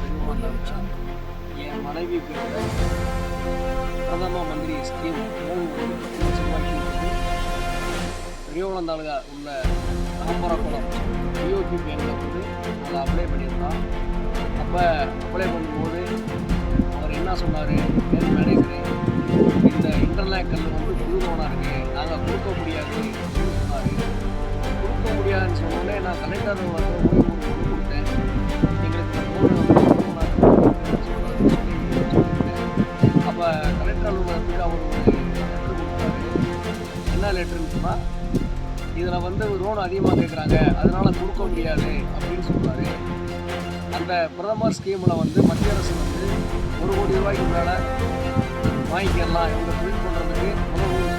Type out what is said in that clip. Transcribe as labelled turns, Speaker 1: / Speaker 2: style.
Speaker 1: சேலம் பெரியவங்க என் மனைவி பேரில் பிரதம மந்திரி ஸ்கீம் லோன் வந்து 10 லட்சம் ரூபாய்க்கு வந்து பெரியவளம் தாலுகா உள்ள தாம்பரக்குளம் பிஓபி பேங்கில் வந்து அதை அப்ளை பண்ணியிருந்தான். அப்போ அப்ளை பண்ணும்போது அவர் என்ன சொன்னார், மேனேஜரு இந்த இன்டர்நெட் கல் வந்து புது லோனாக இருக்குது, நாங்கள் கொடுக்க முடியாது அப்படின்னு சொன்னார். கொடுக்க முடியாதுன்னு சொன்னோடனே நான் கலெக்டர் ஓய்வு கொடுத்தேன். எங்களுக்கு லோன் அப்போ கலெக்டர் அலுவலகத்துக்கு அவர் ஒரு லெட்டர் கொடுத்தாரு. என்ன லெட்டர்னு சொன்னால், இதில் வந்து லோன் அதிகமாக கேட்குறாங்க, அதனால் கொடுக்க முடியாது அப்படின்னு சொல்கிறாரு. அந்த பிரதமர் ஸ்கீமில் வந்து மத்திய அரசு வந்து 1 கோடி ரூபாய்க்கு மேலே வாங்கிக்கலாம், இவங்க தொழில் பண்ணுறதுக்கு உதவும்